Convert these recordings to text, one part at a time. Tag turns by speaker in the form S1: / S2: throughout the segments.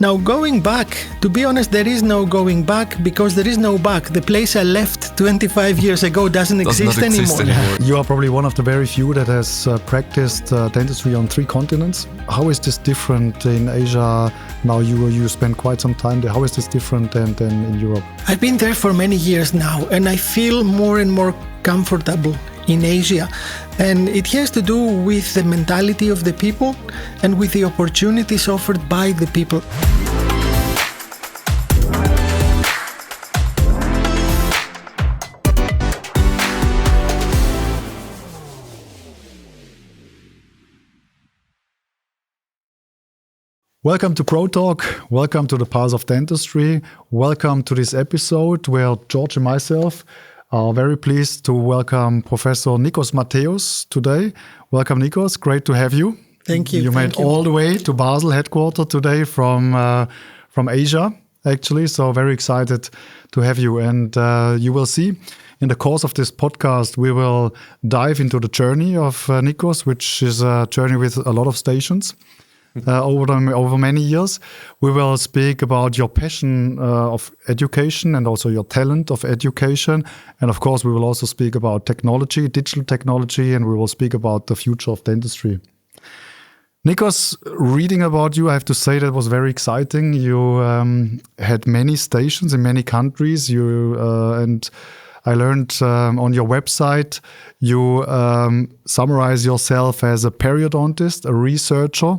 S1: Now, going back, to be honest, there is no going back because there is no back. The place I left 25 years ago doesn't exist anymore.
S2: You are probably one of the very few that has practiced dentistry on 3 continents. How is this different in Asia? Now you spend quite some time there. How is this different than in Europe?
S1: I've been there for many years now, and I feel more and more comfortable in Asia. And it has to do with the mentality of the people and with the opportunities offered by the people.
S2: Welcome to ProTalk. Welcome to the Path of Dentistry. Welcome to this episode where George and myself are very pleased to welcome Professor Nikos Mattheos today. Welcome, Nikos. Great to have you.
S1: Thank you.
S2: You made all the way to Basel headquarters today from Asia, actually. So very excited to have you. And you will see in the course of this podcast, we will dive into the journey of Nikos, which is a journey with a lot of stations. Over many years. We will speak about your passion of education and also your talent of education. And of course, we will also speak about technology, digital technology, and we will speak about the future of dentistry. Nikos, reading about you, I have to say that was very exciting. You had many stations in many countries. And I learned on your website, you summarize yourself as a periodontist, a researcher,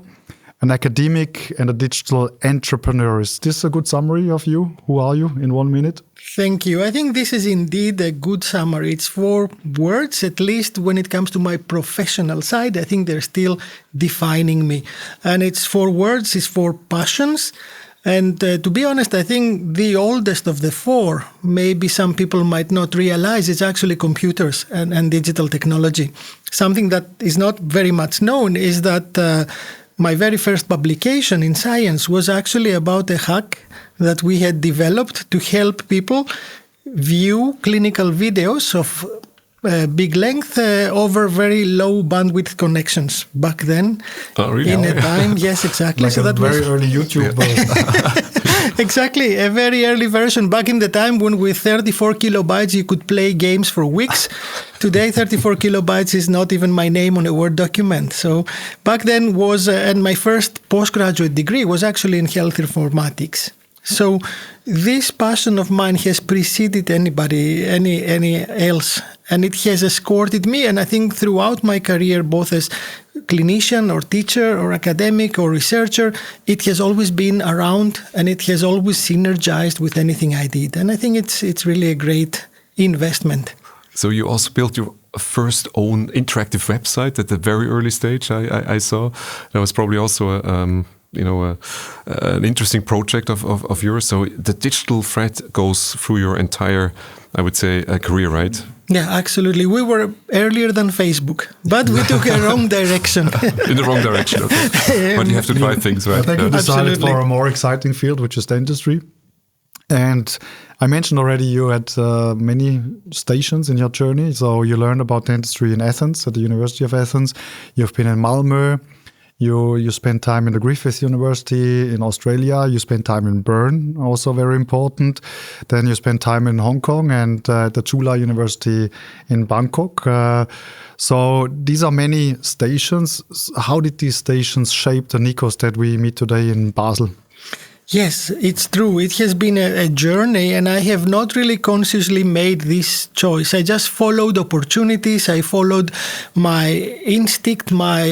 S2: an academic and a digital entrepreneur. Is this a good summary of you? Who are you in 1 minute?
S1: Thank you. I think this is indeed a good summary. It's 4 words, at least when it comes to my professional side. I think they're still defining me. And it's 4 words, it's 4 passions. And to be honest, I think the oldest of the 4, maybe some people might not realize, it's actually computers and digital technology. Something that is not very much known is that my very first publication in Science was actually about a hack that we had developed to help people view clinical videos of big length over very low bandwidth connections back then.
S2: Oh, really?
S1: In a time, yes, exactly.
S2: Like so that very early YouTube.
S1: Exactly, a very early version. Back in the time when with 34 kilobytes you could play games for weeks. Today, 34 kilobytes is not even my name on a Word document. So back then was, and my first postgraduate degree was actually in health informatics. So this passion of mine has preceded any else, and it has escorted me. And I think throughout my career, both as clinician or teacher or academic or researcher, it has always been around and it has always synergized with anything I did. And I think it's really a great investment.
S3: So you also built your first own interactive website at the very early stage. I saw that was probably also an interesting project of yours. So the digital thread goes through your entire, I would say, career, right?
S1: Yeah, absolutely. We were earlier than Facebook, but we took a wrong direction.
S3: In the wrong direction, okay. But you have to try things, right?
S2: I think you decided for a more exciting field, which is dentistry. And I mentioned already you had many stations in your journey. So you learned about dentistry in Athens, at the University of Athens. You've been in Malmö. You spent time in the Griffith University in Australia. You spent time in Bern, also very important. Then you spent time in Hong Kong and the Chula University in Bangkok. So these are many stations. How did these stations shape the Nikos that we meet today in Basel?
S1: Yes, it's true. It has been a journey, and I have not really consciously made this choice. I just followed opportunities. I followed my instinct, my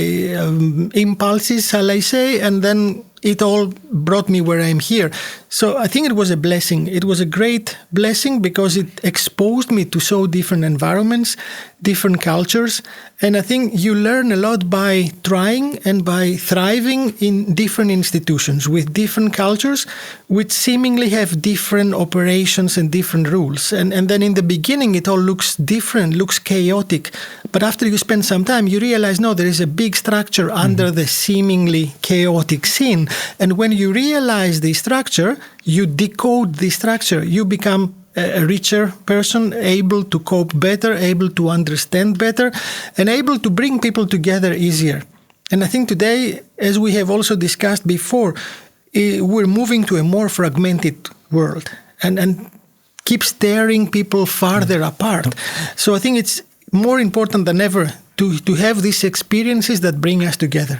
S1: impulses, shall I say, and then it all brought me where I'm here. So I think it was a blessing. It was a great blessing because it exposed me to so different environments, different cultures. And I think you learn a lot by trying and by thriving in different institutions with different cultures, which seemingly have different operations and different rules. And then in the beginning, it all looks different, looks chaotic. But after you spend some time, you realize, no, there is a big structure under the seemingly chaotic scene. And when you realize the structure, you decode the structure. You become a richer person, able to cope better, able to understand better, and able to bring people together easier. And I think today, as we have also discussed before, we're moving to a more fragmented world and keeps tearing people farther apart. So I think it's more important than ever to have these experiences that bring us together.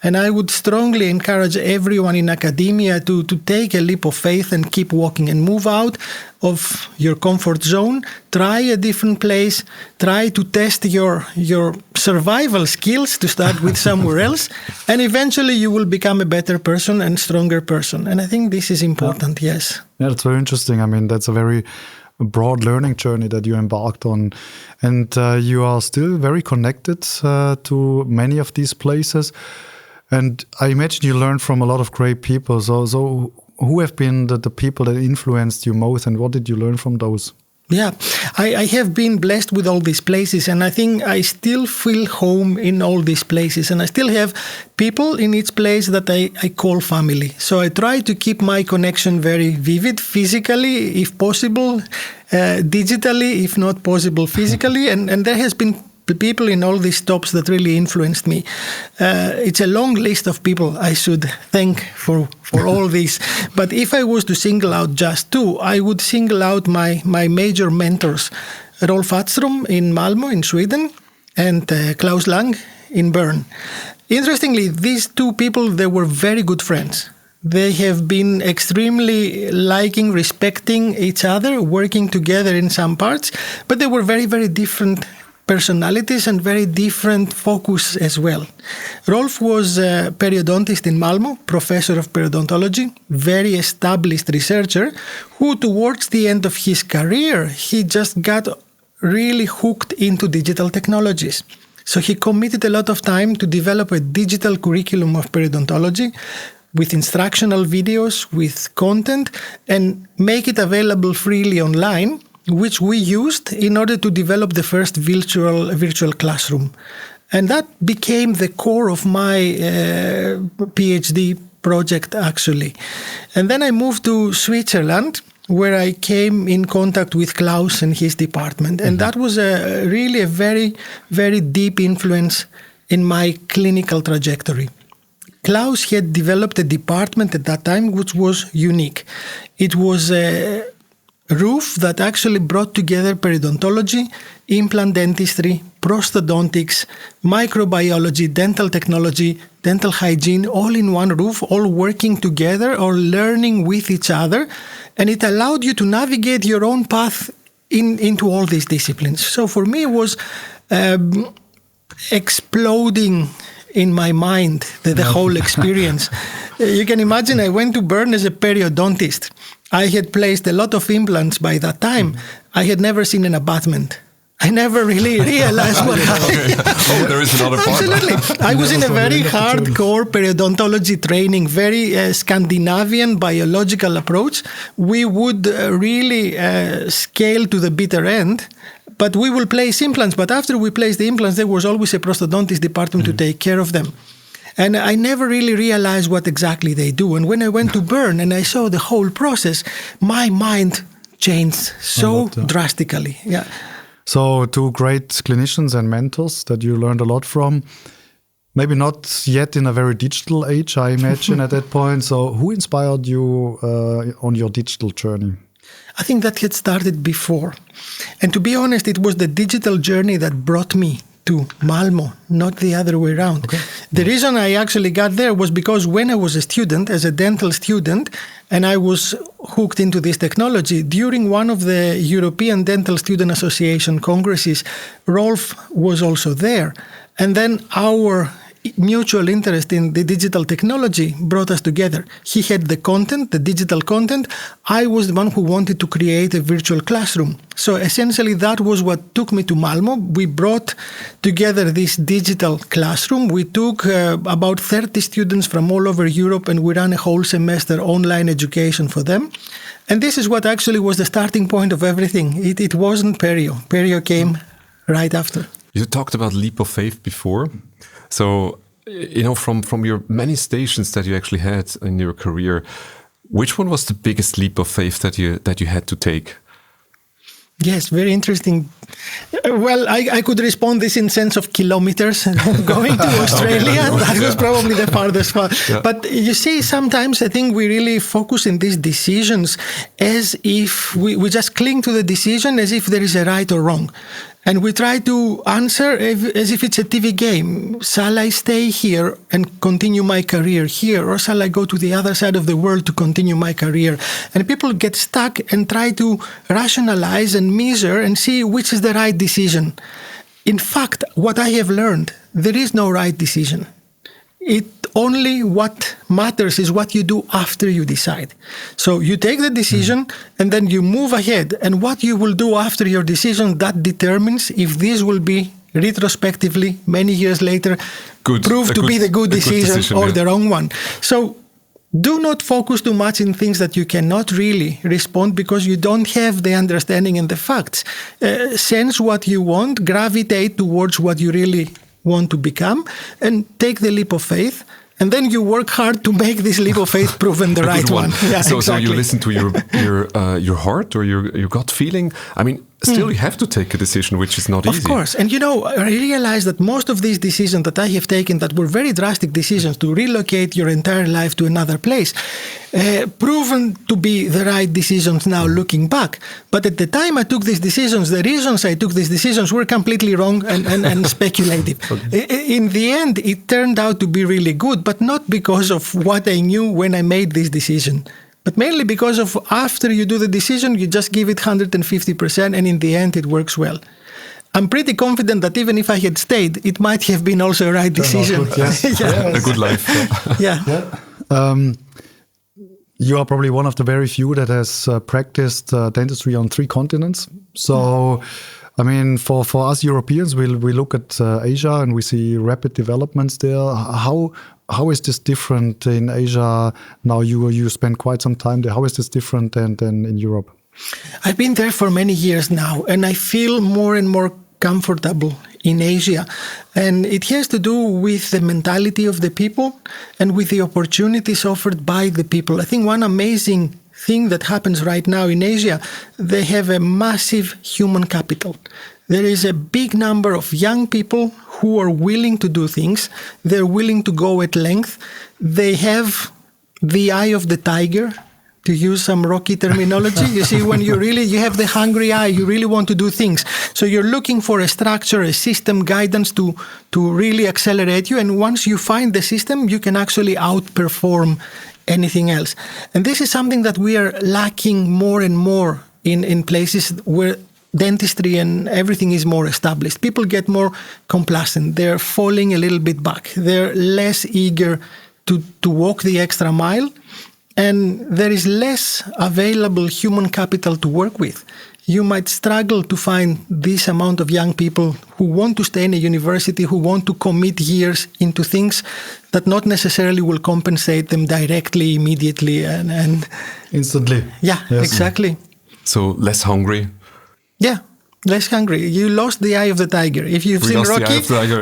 S1: And I would strongly encourage everyone in academia to take a leap of faith and keep walking and move out of your comfort zone. Try a different place. Try to test your survival skills to start with somewhere else. And eventually you will become a better person and stronger person. And I think this is important, yes.
S2: Yeah, that's very interesting. I mean, that's a very broad learning journey that you embarked on. And you are still very connected to many of these places. And I imagine you learned from a lot of great people. So who have been the people that influenced you most, and what did you learn from those?
S1: Yeah, I have been blessed with all these places, and I think I still feel home in all these places. And I still have people in each place that I call family. So I try to keep my connection very vivid, physically, if possible, digitally, if not possible, physically. And there has been people in all these stops that really influenced me. It's a long list of people I should thank for all this. But if I was to single out just two, I would single out my major mentors, Rolf Atström in Malmö in Sweden and Klaus Lang in Bern. Interestingly, these two people, they were very good friends. They have been extremely liking, respecting each other, working together in some parts, but they were very, very different personalities and very different focus as well. Rolf was a periodontist in Malmö, professor of periodontology, very established researcher, who towards the end of his career, he just got really hooked into digital technologies. So he committed a lot of time to develop a digital curriculum of periodontology with instructional videos, with content, and make it available freely online, which we used in order to develop the first virtual classroom. And that became the core of my PhD project, actually. And then I moved to Switzerland, where I came in contact with Klaus and his department. And that was really a very, very deep influence in my clinical trajectory. Klaus had developed a department at that time which was unique. It was a roof that actually brought together periodontology, implant dentistry, prosthodontics, microbiology, dental technology, dental hygiene, all in one roof, all working together or learning with each other. And it allowed you to navigate your own path into all these disciplines. So for me, it was exploding in my mind, the whole experience. You can imagine I went to Bern as a periodontist. I had placed a lot of implants by that time. I had never seen an abutment. I never really realized what happened.
S3: Oh, there is another part.
S1: Absolutely. I was in a very hardcore periodontology training, very Scandinavian biological approach. We would really scale to the bitter end. But we will place implants. But after we placed the implants, there was always a prosthodontist department to take care of them. And I never really realized what exactly they do. And when I went to Bern and I saw the whole process, my mind changed so drastically. Yeah.
S2: So two great clinicians and mentors that you learned a lot from. Maybe not yet in a very digital age, I imagine, at that point. So who inspired you on your digital journey?
S1: I think that had started before. And to be honest, it was the digital journey that brought me to Malmö, not the other way around. Okay. The reason I actually got there was because when I was a student, as a dental student, and I was hooked into this technology, during one of the European Dental Student Association congresses, Rolf was also there. And then our mutual interest in the digital technology brought us together. He had the content, the digital content. I was the one who wanted to create a virtual classroom. So essentially that was what took me to Malmö. We brought together this digital classroom. We took about 30 students from all over Europe and we ran a whole semester online education for them. And this is what actually was the starting point of everything. It wasn't perio. Perio came right after.
S3: You talked about leap of faith before. So, you know, from your many stations that you actually had in your career, which one was the biggest leap of faith that you had to take?
S1: Yes, very interesting. Well, I could respond this in sense of kilometers. Going to Australia, that was probably the farthest one.
S3: Yeah.
S1: But you see, sometimes I think we really focus in these decisions as if we just cling to the decision as if there is a right or wrong. And we try to answer as if it's a TV game. Shall I stay here and continue my career here, or shall I go to the other side of the world to continue my career? And people get stuck and try to rationalize and measure and see which is the right decision. In fact, what I have learned, there is no right decision. Only what matters is what you do after you decide. So you take the decision and then you move ahead. And what you will do after your decision, that determines if this will be retrospectively, many years later, proved to be the good decision or the wrong one. So do not focus too much in things that you cannot really respond because you don't have the understanding and the facts. Sense what you want, gravitate towards what you really want to become, and take the leap of faith. And then you work hard to make this leap of faith proven the right one. Yeah,
S3: so
S1: exactly.
S3: you listen to your heart or your gut feeling. I mean, still you have to take a decision, which is not easy.
S1: Of course. And I realized that most of these decisions that I have taken that were very drastic decisions to relocate your entire life to another place, proven to be the right decisions now looking back. But at the time I took these decisions, the reasons I took these decisions were completely wrong and speculative. Okay. In the end, it turned out to be really good, but not because of what I knew when I made this decision. But mainly because of after you do the decision, you just give it 150%, and in the end, it works well. I'm pretty confident that even if I had stayed, it might have been also a right decision.
S2: Good, yes.
S3: A good life.
S1: Yeah.
S2: You are probably one of the very few that has practiced dentistry on 3 continents. So, I mean, for us Europeans, we look at Asia and we see rapid developments there. How is this different in Asia? Now you spend quite some time there. How is this different than in Europe?
S1: I've been there for many years now, and I feel more and more comfortable in Asia. And it has to do with the mentality of the people and with the opportunities offered by the people. I think one amazing thing that happens right now in Asia, they have a massive human capital. There is a big number of young people who are willing to do things. They're willing to go at length. They have the eye of the tiger, to use some Rocky terminology. You see, when you have the hungry eye, you really want to do things. So you're looking for a structure, a system, guidance to really accelerate you. And once you find the system, you can actually outperform anything else. And this is something that we are lacking more and more in places where dentistry and everything is more established. People get more complacent. They're falling a little bit back. They're less eager to walk the extra mile. And there is less available human capital to work with. You might struggle to find this amount of young people who want to stay in a university, who want to commit years into things that not necessarily will compensate them directly, immediately, and
S2: instantly.
S1: Yeah, yes. Exactly.
S3: So less hungry.
S1: Yeah. Less hungry. You lost the eye of the tiger. If you've seen Rocky,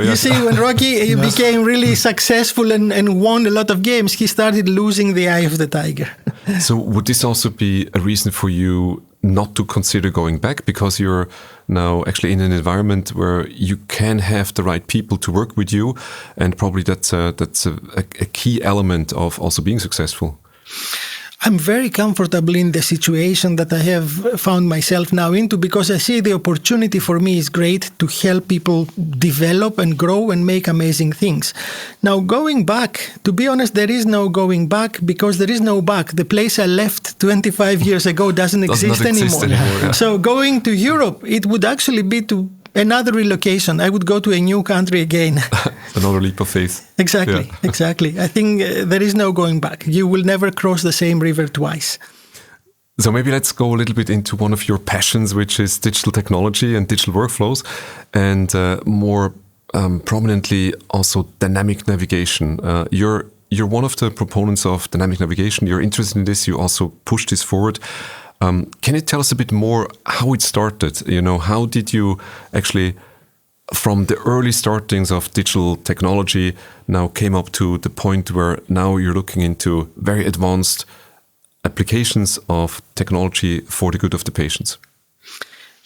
S1: you see when Rocky became really successful and won a lot of games, he started losing the eye of the tiger.
S3: So would this also be a reason for you not to consider going back? Because you're now actually in an environment where you can have the right people to work with you. And probably that's a key element of also being successful.
S1: I'm very comfortable in the situation that I have found myself now into because I see the opportunity for me is great to help people develop and grow and make amazing things. Now, going back, to be honest, there is no going back because there is no back. The place I left 25 years ago doesn't exist anymore.
S3: Yeah.
S1: So going to Europe, it would actually be to another relocation. I would go to a new country again.
S3: Another leap of faith.
S1: Exactly, yeah. Exactly. I think there is no going back. You will never cross the same river twice.
S3: So maybe let's go a little bit into one of your passions, which is digital technology and digital workflows, and more prominently also dynamic navigation. You're one of the proponents of dynamic navigation. You're interested in this. You also push this forward. Can you tell us a bit more how it started? You know, how did you actually, from the early startings of digital technology, now came up to the point where now you're looking into very advanced applications of technology for the good of the patients?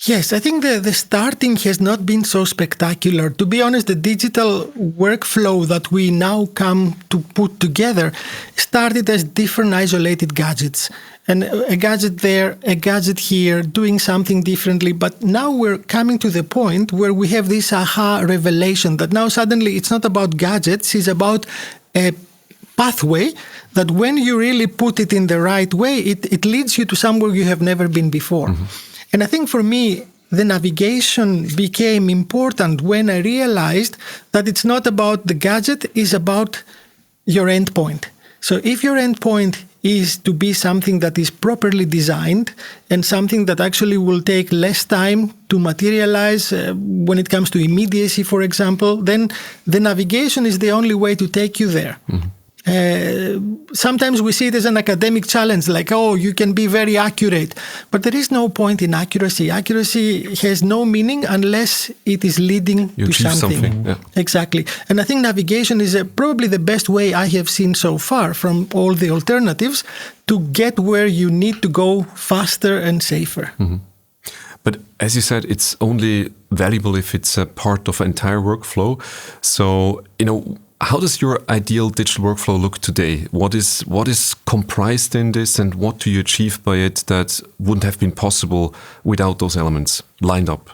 S1: Yes, I think the starting has not been so spectacular. To be honest, the digital workflow that we now come to put together started as different isolated gadgets. And a gadget there, a gadget here, doing something differently. But now we're coming to the point where we have this aha revelation that now suddenly it's not about gadgets, it's about a pathway that when you really put it in the right way, it leads you to somewhere you have never been before. And I think for me, the navigation became important when I realized that it's not about the gadget, it's about your endpoint. So if your endpoint is to be something that is properly designed and something that actually will take less time to materialize when it comes to immediacy, for example, then the navigation is the only way to take you there. Sometimes we see it as an academic challenge, like, oh, you can be very accurate. But there is no point in accuracy. Accuracy has no meaning unless it is leading to something.
S3: Yeah.
S1: Exactly. And I think navigation is probably the best way I have seen so far from all the alternatives to get where you need to go faster and safer.
S3: But as you said, it's only valuable if it's a part of an entire workflow. So, how does your ideal digital workflow look today? What is comprised in this, and what do you achieve by it that wouldn't have been possible without those elements lined up?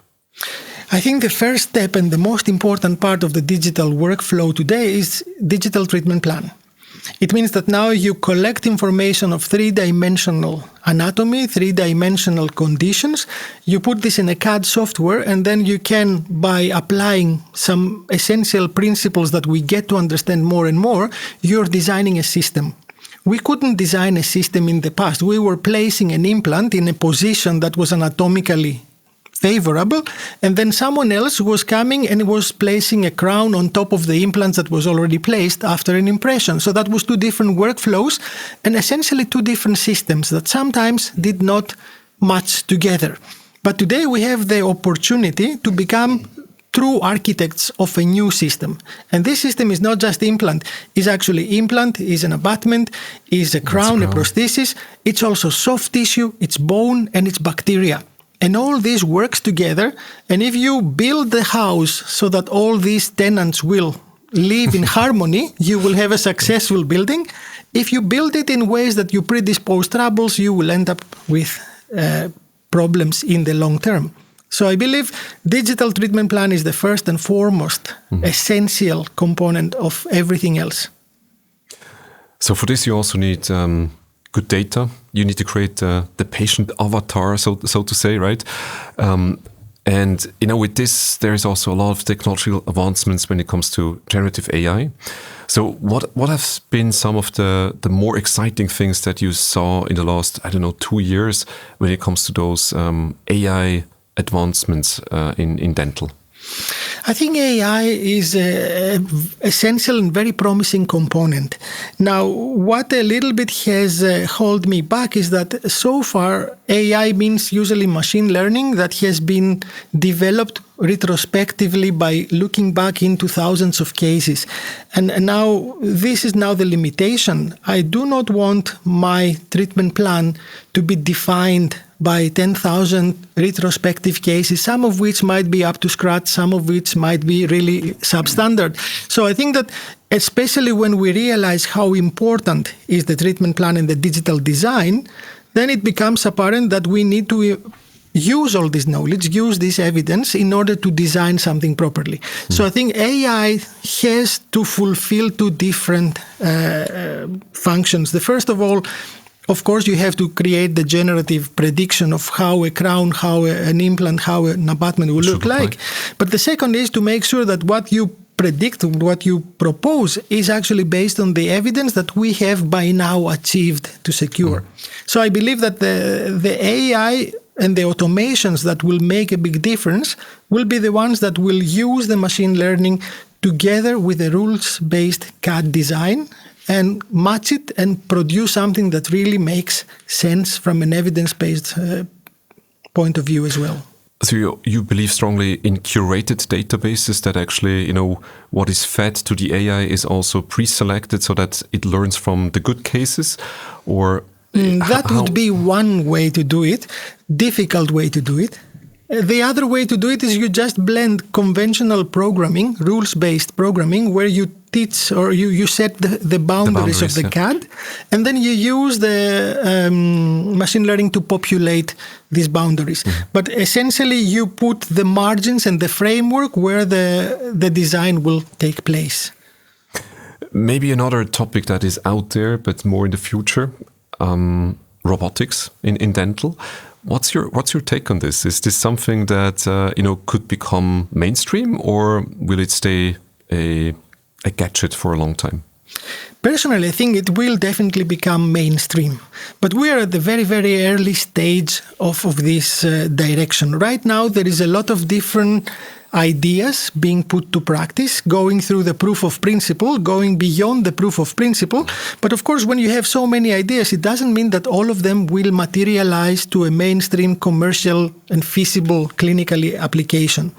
S1: I think the first step and the most important part of the digital workflow today is digital treatment plan. It means that now you collect information of three-dimensional anatomy, three-dimensional conditions. You put this in a CAD software, and then you can, by applying some essential principles that we get to understand more and more, you're designing a system. We couldn't design a system in the past. We were placing an implant in a position that was anatomically favorable, and then someone else was coming and was placing a crown on top of the implants that was already placed after an impression. So that was two different workflows and essentially two different systems that sometimes did not match together. But today we have the opportunity to become true architects of a new system. And this system is not just implant. It's actually implant, is an abutment, is a crown, a prosthesis. It's also soft tissue, it's bone, and it's bacteria. And all this works together. And if you build the house so that all these tenants will live in harmony, you will have a successful building. If you build it in ways that you predispose troubles, you will end up with problems in the long term. So I believe digital treatment plan is the first and foremost essential component of everything else.
S3: So for this, you also need good data. You need to create the patient avatar, so to say, right? And with this, there is also a lot of technological advancements when it comes to generative AI. So what have been some of the more exciting things that you saw in the last, 2 years when it comes to those AI advancements in dental?
S1: I think AI is an essential and very promising component. Now, what a little bit has held me back is that so far AI means usually machine learning that has been developed retrospectively by looking back into thousands of cases. And now this is now the limitation. I do not want my treatment plan to be defined by 10,000 retrospective cases, some of which might be up to scratch, some of which might be really substandard. So I think that especially when we realize how important is the treatment plan and the digital design, then it becomes apparent that we need to use all this knowledge, use this evidence in order to design something properly. So I think AI has to fulfill two different functions. The first of all, of course, you have to create the generative prediction of how a crown, how an implant, how an abutment will look like. But the second is to make sure that what you predict, what you propose, is actually based on the evidence that we have by now achieved to secure. So I believe that the AI and the automations that will make a big difference will be the ones that will use the machine learning together with the rules-based CAD design and match it and produce something that really makes sense from an evidence-based point of view as well.
S3: So you believe strongly in curated databases that actually, what is fed to the AI is also pre-selected so that it learns from the good cases? Or
S1: that would be one way to do it, difficult way to do it. The other way to do it is you just blend conventional programming, rules-based programming, where you teach or you set the boundaries of the CAD, and then you use the machine learning to populate these boundaries. But essentially, you put the margins and the framework where the design will take place.
S3: Maybe another topic that is out there, but more in the future, robotics in dental. What's your take on this? Is this something that could become mainstream, or will it stay a gadget for a long time?
S1: Personally, I think it will definitely become mainstream. But we are at the very, very early stage of this direction. Right now, there is a lot of different ideas being put to practice, going through the proof of principle, going beyond the proof of principle. But of course, when you have so many ideas, it doesn't mean that all of them will materialize to a mainstream commercial and feasible clinically application.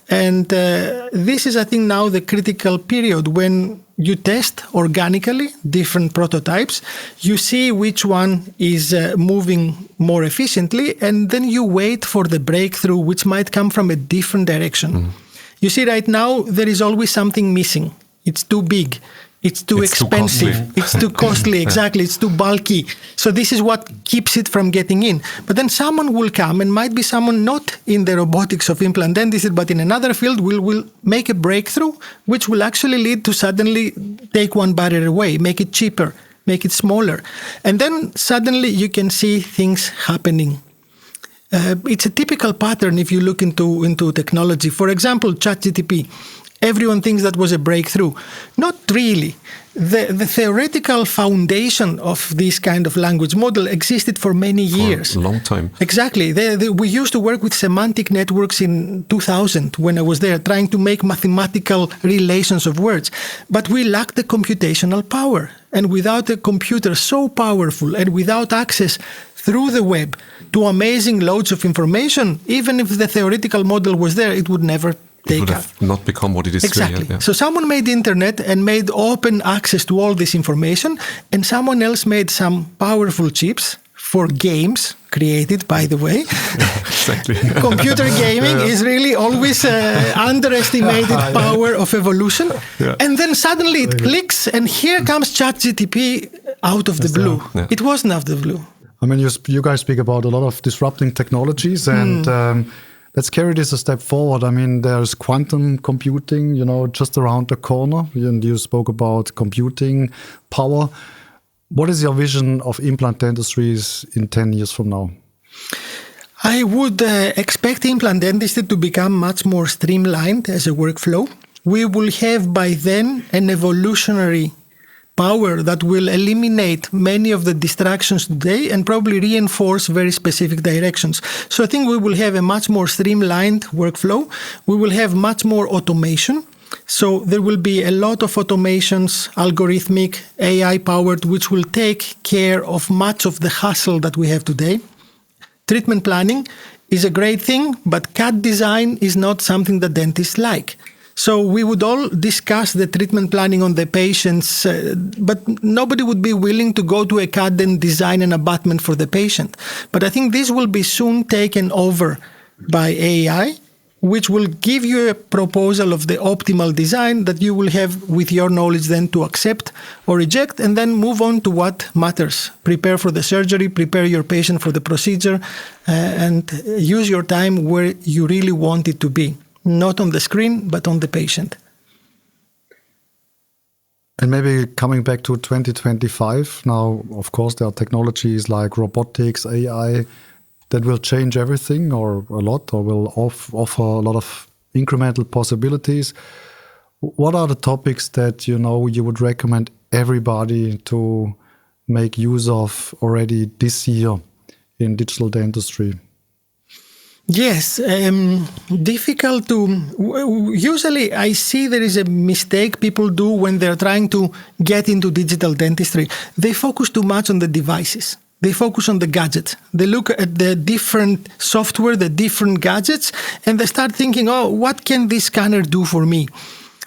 S1: And this is, I think, now the critical period when you test organically different prototypes, you see which one is moving more efficiently, and then you wait for the breakthrough, which might come from a different direction. You see, right now, there is always something missing. It's too big. It's too expensive. It's too costly. Exactly. It's too bulky. So this is what keeps it from getting in. But then someone will come, and might be someone not in the robotics of implant dentistry, but in another field, will make a breakthrough, which will actually lead to suddenly take one barrier away, make it cheaper, make it smaller. And then suddenly you can see things happening. It's a typical pattern if you look into technology. For example, ChatGPT. Everyone thinks that was a breakthrough. Not really. The theoretical foundation of this kind of language model existed for many years.
S3: For a long time.
S1: Exactly. We used to work with semantic networks in 2000 when I was there, trying to make mathematical relations of words. But we lacked the computational power. And without a computer so powerful and without access through the web to amazing loads of information, even if the theoretical model was there, it would never
S3: it would have not become what it is
S1: exactly.
S3: today. Yeah.
S1: So someone made the internet and made open access to all this information, and someone else made some powerful chips for games, created, by the way.
S3: Exactly.
S1: Computer gaming is really always underestimated power of evolution. Yeah. And then suddenly it clicks, and here comes ChatGPT out of the blue. Yeah. It wasn't out of the blue.
S2: I mean, you guys speak about a lot of disrupting technologies, and let's carry this a step forward. I mean, there's quantum computing, just around the corner. And you spoke about computing power. What is your vision of implant dentistry in 10 years from now?
S1: I would expect implant dentistry to become much more streamlined as a workflow. We will have by then an evolutionary power that will eliminate many of the distractions today and probably reinforce very specific directions. So I think we will have a much more streamlined workflow. We will have much more automation. So there will be a lot of automations, algorithmic, AI-powered, which will take care of much of the hassle that we have today. Treatment planning is a great thing, but CAD design is not something that dentists like. So we would all discuss the treatment planning on the patients, but nobody would be willing to go to a CAD and design an abutment for the patient. But I think this will be soon taken over by AI, which will give you a proposal of the optimal design that you will have with your knowledge then to accept or reject, and then move on to what matters. Prepare for the surgery, prepare your patient for the procedure, and use your time where you really want it to be. Not on the screen, but on the patient.
S2: And maybe coming back to 2025, now, of course, there are technologies like robotics, AI, that will change everything or a lot, or will offer a lot of incremental possibilities. What are the topics that, you would recommend everybody to make use of already this year in digital dentistry?
S1: Yes, difficult to... Usually I see there is a mistake people do when they're trying to get into digital dentistry. They focus too much on the devices. They focus on the gadgets. They look at the different software, the different gadgets, and they start thinking, what can this scanner do for me?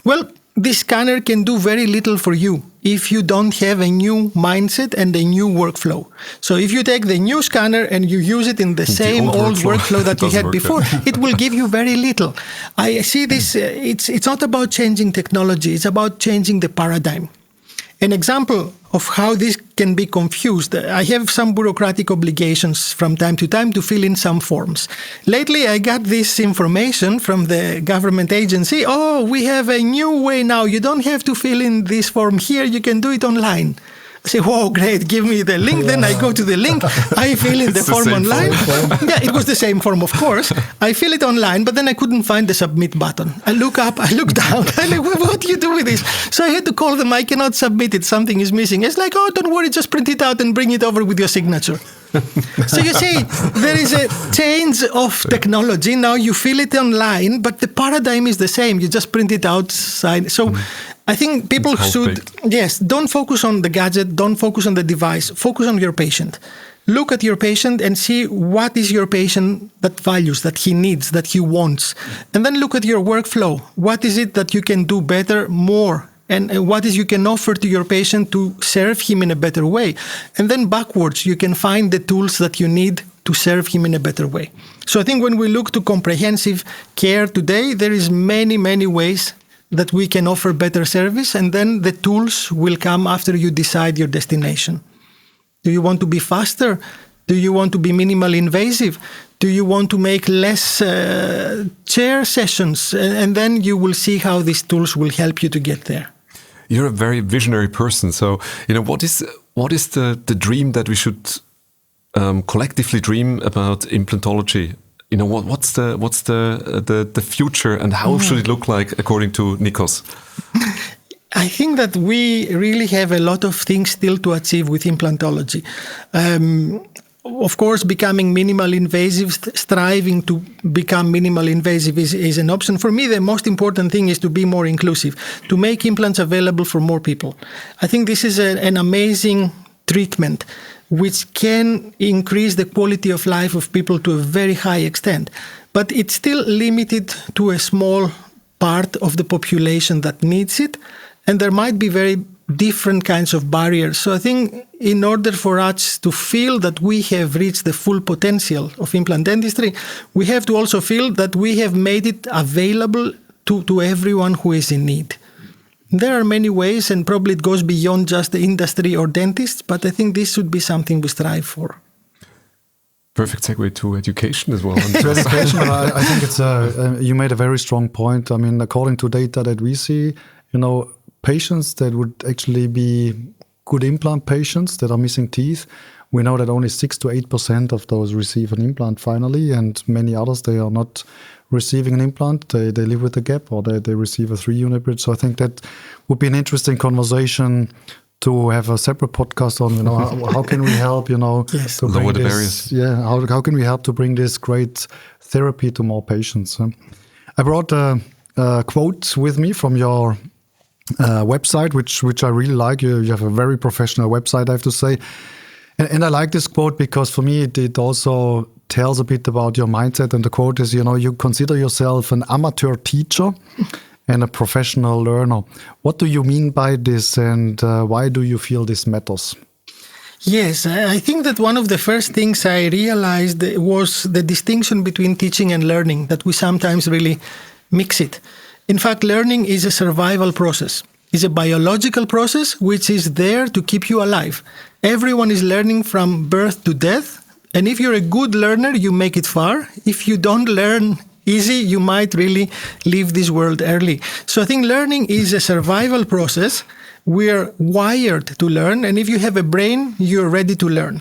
S1: Well, this scanner can do very little for you if you don't have a new mindset and a new workflow. So if you take the new scanner and you use it in the same old workflow that you had before, it will give you very little. I see this, it's not about changing technology, it's about changing the paradigm. An example of how this can be confused, I have some bureaucratic obligations from time to time to fill in some forms. Lately, I got this information from the government agency. Oh, we have a new way now. You don't have to fill in this form here. You can do it online. I say, whoa, great, give me the link. Then I go to the link, I fill in the form online. Yeah, it was the same form, of course. I fill it online, but then I couldn't find the submit button. I look up, I look down. I'm like, what do you do with this? So I had to call them. I cannot submit it. Something is missing. It's like, oh, don't worry, just print it out and bring it over with your signature. So you see, there is a change of technology. Now you fill it online, but the paradigm is the same. You just print it outside. So I think people should, don't focus on the gadget, don't focus on the device, focus on your patient. Look at your patient and see what is your patient that values, that he needs, that he wants. And then look at your workflow. What is it that you can do better, more? And what is you can offer to your patient to serve him in a better way. And then backwards, you can find the tools that you need to serve him in a better way. So I think when we look to comprehensive care today, there is many, many ways that we can offer better service, and then the tools will come after you decide your destination. Do you want to be faster? Do you want to be minimally invasive? Do you want to make less chair sessions? And then you will see how these tools will help you to get there.
S3: You're a very visionary person. So, what is the dream that we should collectively dream about implantology? What's the future, and how should it look like according to Nikos?
S1: I think that we really have a lot of things still to achieve with implantology. Of course, becoming minimal invasive, striving to become minimal invasive is an option. For me, the most important thing is to be more inclusive, to make implants available for more people. I think this is an amazing treatment which can increase the quality of life of people to a very high extent. But it's still limited to a small part of the population that needs it. And there might be very different kinds of barriers. So I think in order for us to feel that we have reached the full potential of implant dentistry, we have to also feel that we have made it available to everyone who is in need. There are many ways, and probably it goes beyond just the industry or dentists, but I think this should be something we strive for.
S3: Perfect segue to education as well.
S2: To education, I think it's you made a very strong point. I mean, according to data that we see, patients that would actually be good implant patients that are missing teeth, we know that only 6 to 8% of those receive an implant finally, and many others, they are not receiving an implant. They live with a gap, or they receive a 3-unit bridge. So I think that would be an interesting conversation to have a separate podcast on, how can we help,
S1: yes.
S2: to
S3: lower the barriers.
S2: Yeah, how can we help to bring this great therapy to more patients? I brought a quote with me from your website, which I really like. You have a very professional website, I have to say. And I like this quote because for me it also tells a bit about your mindset. And the quote is, you consider yourself an amateur teacher and a professional learner. What do you mean by this, and why do you feel this matters?
S1: Yes, I think that one of the first things I realized was the distinction between teaching and learning, that we sometimes really mix it. In fact, learning is a survival process. It's a biological process which is there to keep you alive. Everyone is learning from birth to death. And if you're a good learner, you make it far. If you don't learn easy, you might really leave this world early. So I think learning is a survival process. We're wired to learn. And if you have a brain, you're ready to learn.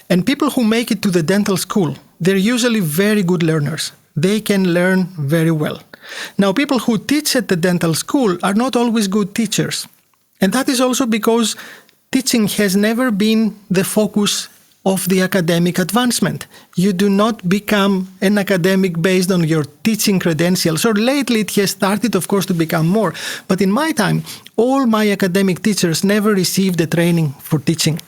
S1: And people who make it to the dental school, they're usually very good learners. They can learn very well. Now, people who teach at the dental school are not always good teachers. And that is also because teaching has never been the focus of the academic advancement. You do not become an academic based on your teaching credentials. Or lately it has started, of course, to become more. But in my time, all my academic teachers never received the training for teaching.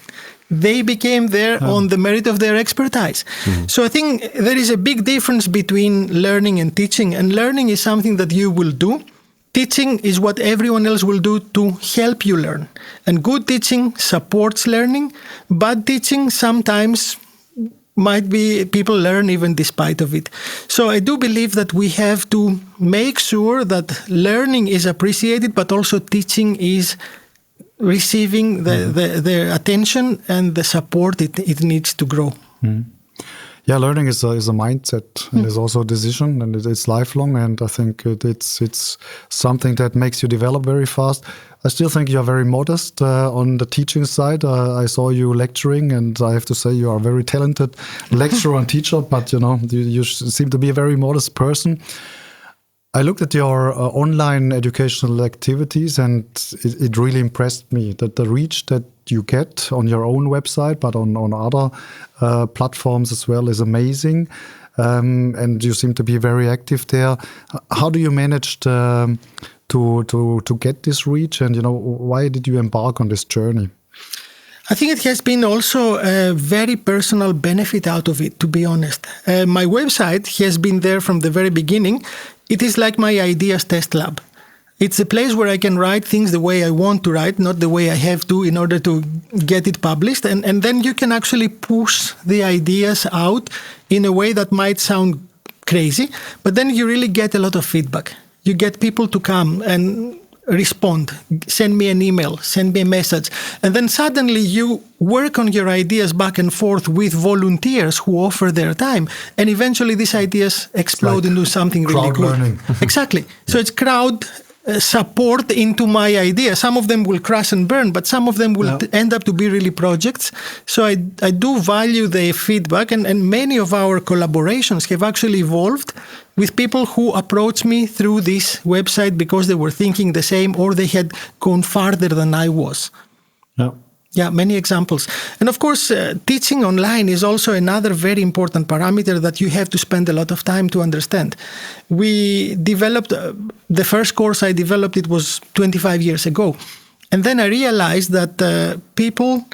S1: They became there on the merit of their expertise. Mm-hmm. So I think there is a big difference between learning and teaching. And learning is something that you will do. teaching is what everyone else will do to help you learn. And good teaching supports learning. Bad teaching sometimes might be people learn even despite of it. So I do believe that we have to make sure that learning is appreciated, but also teaching is receiving the attention and the support it needs to grow.
S2: Yeah, learning is a mindset, and it's also a decision, and it's lifelong. And I think it's something that makes you develop very fast. I still think you are very modest on the teaching side. I saw you lecturing, and I have to say you are a very talented lecturer and teacher. But you seem to be a very modest person. I looked at your online educational activities, and it really impressed me that the reach that you get on your own website, but on other platforms as well, is amazing. And you seem to be very active there. How do you manage to get this reach? And why did you embark on this journey?
S1: I think it has been also a very personal benefit out of it, to be honest. My website has been there from the very beginning. It is like my ideas test lab. It's a place where I can write things the way I want to write, not the way I have to in order to get it published. And then you can actually push the ideas out in a way that might sound crazy, but then you really get a lot of feedback. You get people to come and respond, send me an email, send me a message. And then suddenly you work on your ideas back and forth with volunteers who offer their time. And eventually these ideas explode into something really
S2: crowd
S1: cool.
S2: learning.
S1: Exactly. So it's crowd support into my idea. Some of them will crash and burn, but some of them will end up to be really projects. So I do value the feedback, and many of our collaborations have actually evolved with people who approached me through this website because they were thinking the same or they had gone farther than I was. Yeah, many examples. And of course, teaching online is also another very important parameter that you have to spend a lot of time to understand. We developed, the first course I developed, it was 25 years ago. And then I realized that people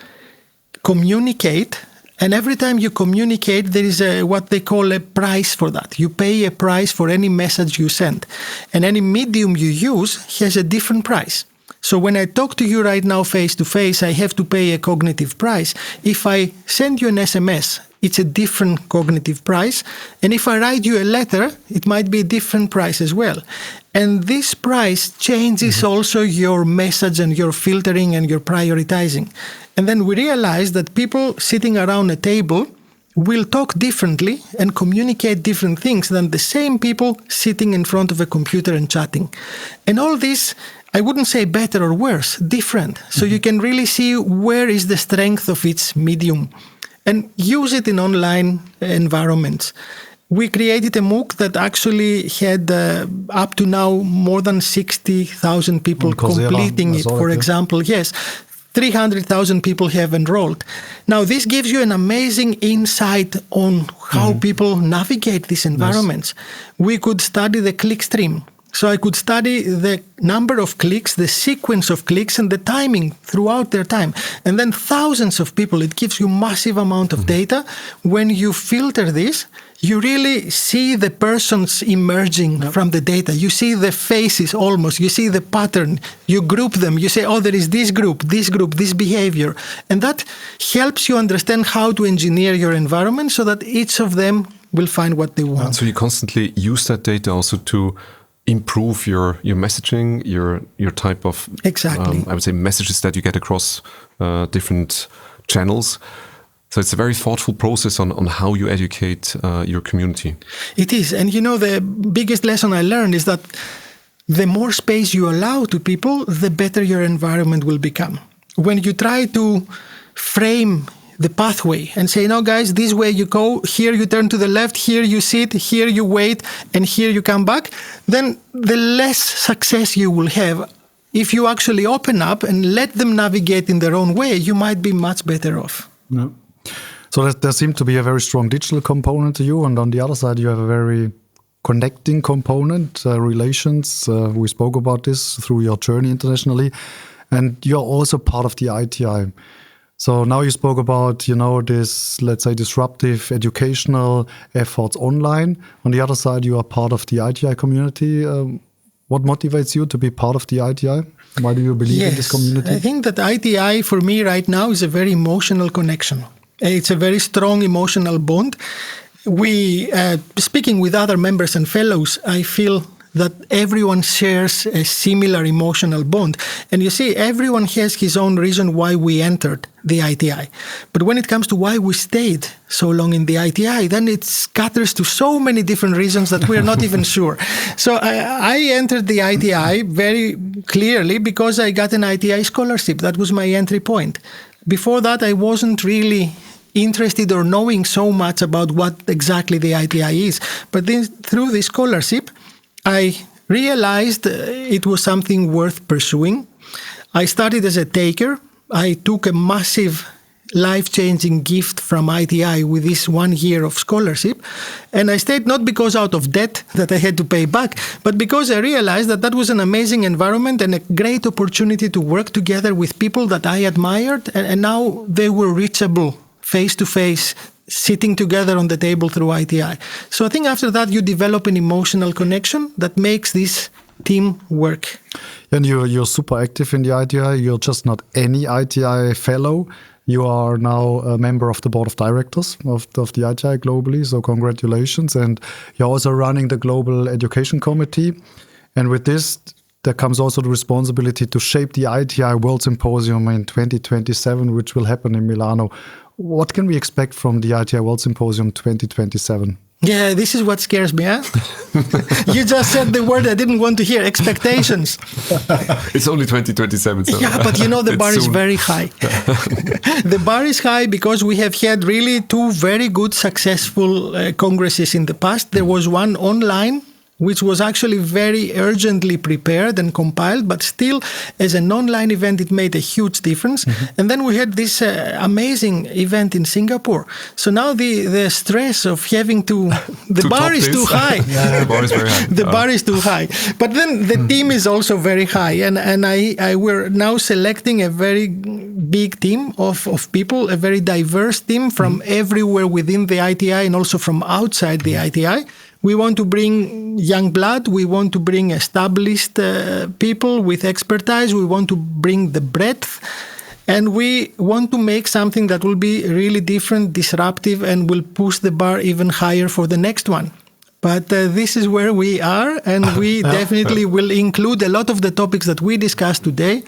S1: communicate, and every time you communicate, there is what they call a price for that. You pay a price for any message you send. And any medium you use has a different price. So when I talk to you right now face-to-face, I have to pay a cognitive price. If I send you an SMS, it's a different cognitive price. And if I write you a letter, it might be a different price as well. And this price changes also your message and your filtering and your prioritizing. And then we realize that people sitting around a table will talk differently and communicate different things than the same people sitting in front of a computer and chatting. And all this, I wouldn't say better or worse, different. So you can really see where is the strength of its medium and use it in online environments. We created a MOOC that actually had up to now more than 60,000 people completing it, for example. Yes, 300,000 people have enrolled. Now, this gives you an amazing insight on how people navigate these environments. We could study the click stream. So I could study the number of clicks, the sequence of clicks, and the timing throughout their time. And then thousands of people, it gives you massive amount of data. When you filter this, you really see the persons emerging from the data. You see the faces almost. You see the pattern. You group them. You say, oh, there is this group, this behavior. And that helps you understand how to engineer your environment so that each of them will find what they want.
S3: So you constantly use that data also to improve your messaging, your type of I would say messages that you get across different channels. So it's a very thoughtful process on how you educate your community.
S1: It is. And the biggest lesson I learned is that the more space you allow to people, the better your environment will become. When you try to frame the pathway and say, no, guys, this way you go, here you turn to the left, here you sit, here you wait, and here you come back, then the less success you will have. If you actually open up and let them navigate in their own way, you might be much better off.
S2: Yeah. So there seemed to be a very strong digital component to you, and on the other side you have a very connecting component, relations. We spoke about this through your journey internationally, and you're also part of the ITI. So now you spoke about, this, let's say, disruptive educational efforts online. On the other side, you are part of the ITI community. What motivates you to be part of the ITI? Why do you believe in this community?
S1: I think that ITI for me right now is a very emotional connection. It's a very strong emotional bond. We, speaking with other members and fellows, I feel that everyone shares a similar emotional bond. And you see, everyone has his own reason why we entered the ITI. But when it comes to why we stayed so long in the ITI, then it scatters to so many different reasons that we're not even sure. So I entered the ITI very clearly because I got an ITI scholarship. That was my entry point. Before that, I wasn't really interested or knowing so much about what exactly the ITI is. But then through the scholarship, I realized it was something worth pursuing. I started as a taker. I took a massive life-changing gift from ITI with this 1 year of scholarship. And I stayed not because out of debt that I had to pay back, but because I realized that that was an amazing environment and a great opportunity to work together with people that I admired. And now they were reachable face-to-face, sitting together on the table through ITI. So I think after that, you develop an emotional connection that makes this team work.
S2: And you're super active in the ITI. You're just not any ITI fellow. You are now a member of the board of directors of the ITI globally. So congratulations. And you're also running the Global Education Committee. And with this, there comes also the responsibility to shape the ITI World Symposium in 2027, which will happen in Milano. What can we expect from the ITI World Symposium 2027?
S1: Yeah, this is what scares me, huh? You just said the word I didn't want to hear, expectations.
S3: It's only 2027. So
S1: yeah, but you know, the bar is very high. The bar is high because we have had really 2 very good, successful congresses in the past. There was one online, which was actually very urgently prepared and compiled, but still, as an online event, it made a huge difference. Mm-hmm. And then we had this amazing event in Singapore. So now the stress of having to... The bar is too high.
S3: Yeah, the bar is very high.
S1: The bar is too high. But then the team is also very high. And we're now selecting a very big team of people, a very diverse team from everywhere within the ITI and also from outside the ITI. We want to bring young blood. We want to bring established people with expertise. We want to bring the breadth. And we want to make something that will be really different, disruptive, and will push the bar even higher for the next one. But this is where we are, and we definitely will include a lot of the topics that we discussed today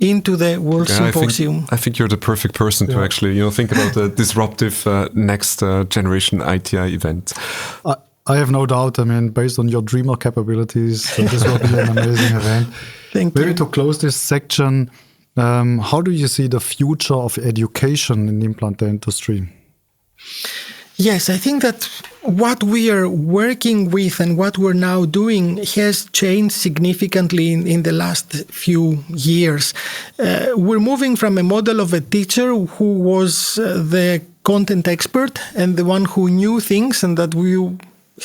S1: into the World Symposium.
S3: I think you're the perfect person to actually think about the disruptive next generation ITI event.
S2: I have no doubt. I mean, based on your dreamer capabilities, this will be an amazing event.
S1: Thank you.
S2: Maybe to close this section, how do you see the future of education in implant dentistry?
S1: Yes, I think that what we are working with and what we're now doing has changed significantly in the last few years. We're moving from a model of a teacher who was the content expert and the one who knew things and that we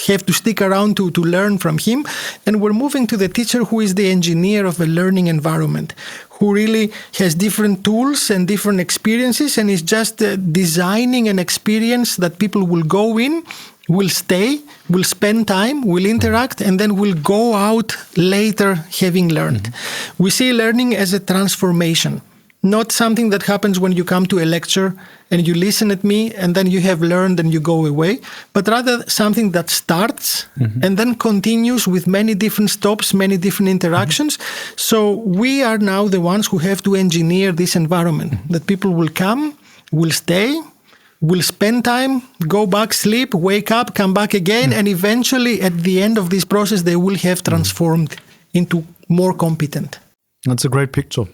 S1: have to stick around to learn from him. And we're moving to the teacher who is the engineer of a learning environment, who really has different tools and different experiences and is just designing an experience that people will go in, will stay, will spend time, will interact, and then will go out later having learned. Mm-hmm. We see learning as a transformation. Not something that happens when you come to a lecture and you listen at me and then you have learned and you go away, but rather something that starts and then continues with many different stops, many different interactions. So we are now the ones who have to engineer this environment, that people will come, will stay, will spend time, go back, sleep, wake up, come back again, and eventually at the end of this process, they will have transformed into more competent.
S2: That's a great picture.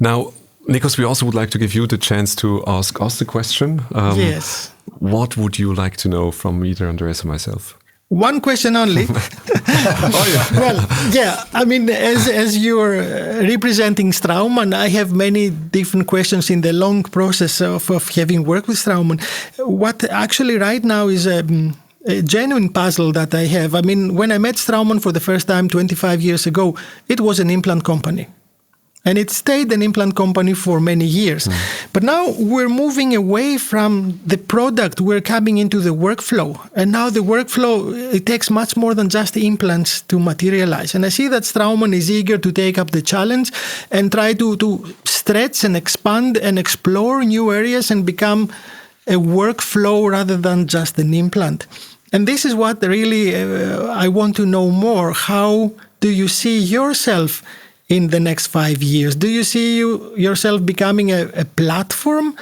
S3: Now, Nikos, we also would like to give you the chance to ask us the question.
S1: Yes.
S3: What would you like to know from either Andreas or myself?
S1: One question only. Well, yeah. I mean, as you're representing Straumann, I have many different questions in the long process of having worked with Straumann. What actually right now is a genuine puzzle that I have. I mean, when I met Straumann for the first time 25 years ago, it was an implant company. And it stayed an implant company for many years. But now we're moving away from the product. We're coming into the workflow. And now the workflow, it takes much more than just implants to materialize. And I see that Straumann is eager to take up the challenge and try to stretch and expand and explore new areas and become a workflow rather than just an implant. And this is what really I want to know more. How do you see yourself in the next 5 years? Do you see yourself becoming a platform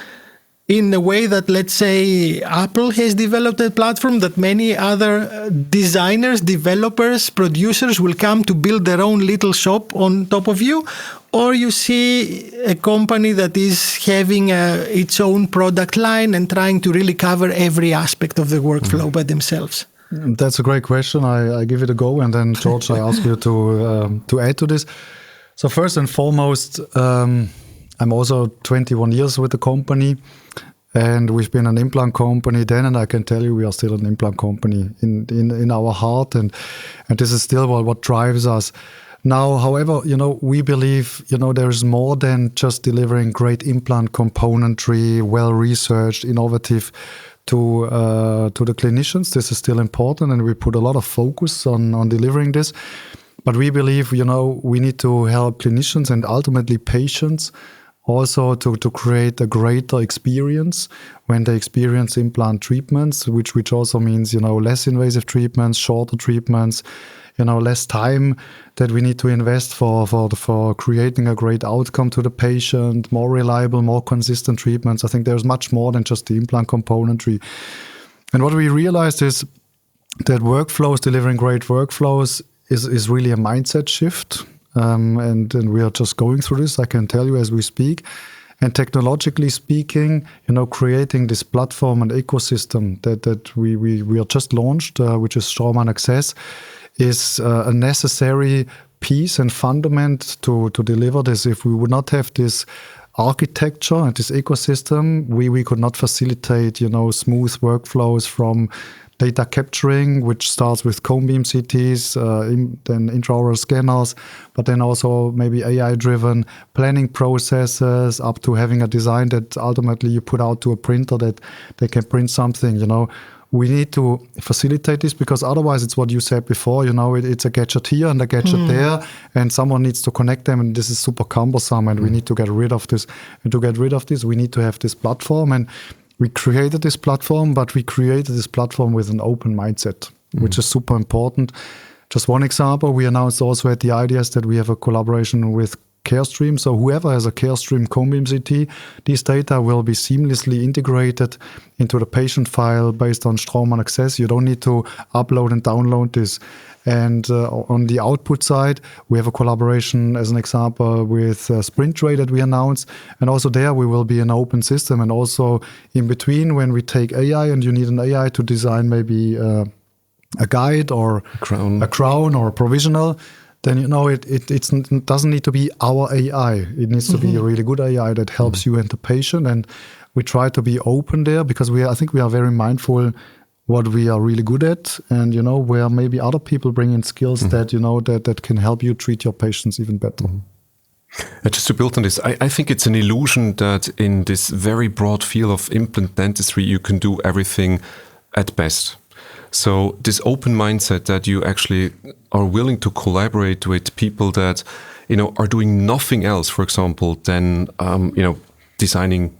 S1: in the way that, let's say, Apple has developed a platform that many other designers, developers, producers will come to build their own little shop on top of you? Or you see a company that is having its own product line and trying to really cover every aspect of the workflow by themselves?
S2: That's a great question. I give it a go. And then, George, I ask you to add to this. So first and foremost, I'm also 21 years with the company, and we've been an implant company then, and I can tell you we are still an implant company in our heart, and this is still what drives us. Now, however, we believe, there is more than just delivering great implant componentry, well-researched, innovative to the clinicians. This is still important, and we put a lot of focus on delivering this. But we believe, we need to help clinicians and ultimately patients also to create a greater experience when they experience implant treatments, which also means, less invasive treatments, shorter treatments, less time that we need to invest for creating a great outcome to the patient, more reliable, more consistent treatments. I think there's much more than just the implant componentry. And what we realized is that delivering great workflows is really a mindset shift. And we are just going through this, I can tell you, as we speak. And technologically speaking, creating this platform and ecosystem that we are just launched, which is Straumann Access, is a necessary piece and fundament to deliver this. If we would not have this architecture and this ecosystem, we could not facilitate, smooth workflows from data capturing, which starts with cone beam CTs, then intraoral scanners, but then also maybe AI-driven planning processes, up to having a design that ultimately you put out to a printer that they can print something. We need to facilitate this, because otherwise it's what you said before, it's a gadget here and a gadget there, and someone needs to connect them, and this is super cumbersome, and we need to get rid of this. And to get rid of this, we need to have this platform. And we created this platform, but we created this platform with an open mindset, which is super important. Just one example, we announced also at the IDS that we have a collaboration with CareStream. So whoever has a CareStream cone beam CT, these data will be seamlessly integrated into the patient file based on Straumann Access. You don't need to upload and download this. And on the output side, we have a collaboration, as an example, with SprintRay that we announced. And also there, we will be an open system. And also in between, when we take AI and you need an AI to design maybe a guide or a crown or a provisional, then it doesn't need to be our AI. It needs to be a really good AI that helps you and the patient. And we try to be open there, because I think we are very mindful what we are really good at, and where maybe other people bring in skills that that can help you treat your patients even better.
S3: Just to build on this, I think it's an illusion that in this very broad field of implant dentistry you can do everything at best. So this open mindset that you actually are willing to collaborate with people that are doing nothing else, for example, than designing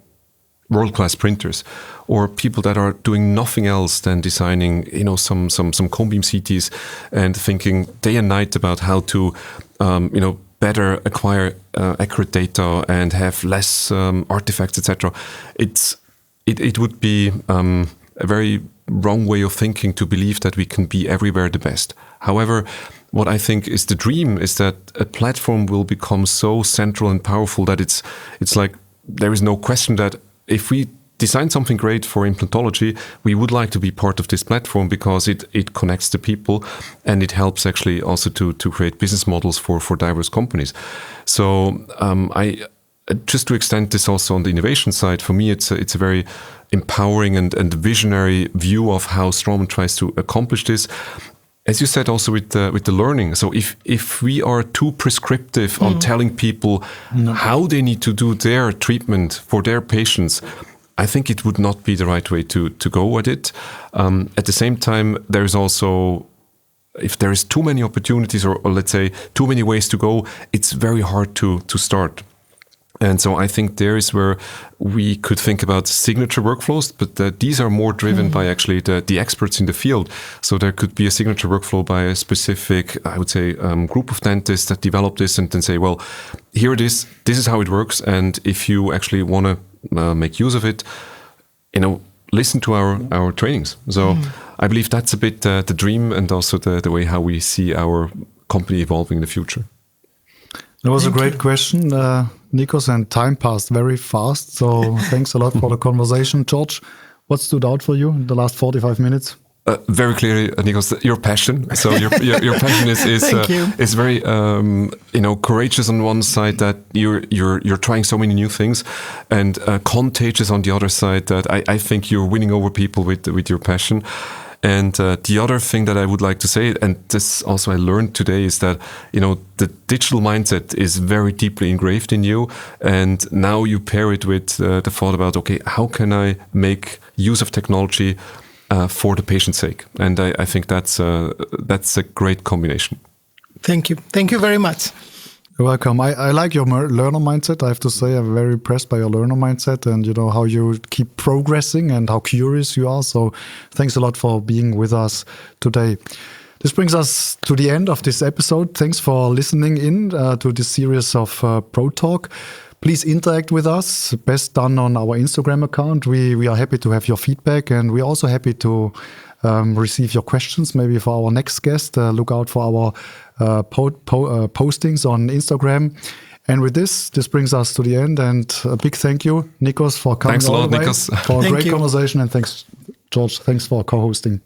S3: world-class printers, or people that are doing nothing else than designing, some cone beam CTs and thinking day and night about how to, better acquire accurate data and have less artifacts, etc. It would be a very wrong way of thinking to believe that we can be everywhere the best. However, what I think is the dream is that a platform will become so central and powerful that it's like there is no question that if we design something great for implantology, we would like to be part of this platform, because it connects the people and it helps actually also to create business models for diverse companies. So I just to extend this also on the innovation side, for me it's a very empowering and visionary view of how Straumann tries to accomplish this. as you said, also with the learning. So if we are too prescriptive on telling people how they need to do their treatment for their patients, I think it would not be the right way to go at it. At the same time, there is also, if there is too many opportunities or let's say too many ways to go, it's very hard to start. And so I think there is where we could think about signature workflows, but these are more driven by actually the experts in the field. So there could be a signature workflow by a specific, I would say, group of dentists that develop this and then say, well, here it is, this is how it works. And if you actually want to make use of it, listen to our trainings. So I believe that's a bit the dream and also the way how we see our company evolving in the future.
S2: That was a great question, Nikos, and time passed very fast. So thanks a lot for the conversation. George, what stood out for you in the last 45 minutes?
S3: Very clearly, Nikos, your passion. So your passion is very courageous on one side, that you're trying so many new things, and contagious on the other side, that I think you're winning over people with your passion. And the other thing that I would like to say, and this also I learned today, is that the digital mindset is very deeply engraved in you, and now you pair it with the thought about, okay, how can I make use of technology for the patient's sake? And I think that's a great combination.
S1: Thank you. Thank you very much.
S2: You're welcome. I like your learner mindset. I have to say, I'm very impressed by your learner mindset and how you keep progressing and how curious you are. So thanks a lot for being with us today. This brings us to the end of this episode. Thanks for listening in to this series of ProTalk. Please interact with us, best done on our Instagram account. We are happy to have your feedback, and we're also happy to receive your questions, maybe for our next guest. Look out for our postings on Instagram. And with this brings us to the end. And a big thank you, Nikos, for coming.
S3: Thanks a lot, Nikos.
S2: For a great conversation. And thanks, George. Thanks for co-hosting.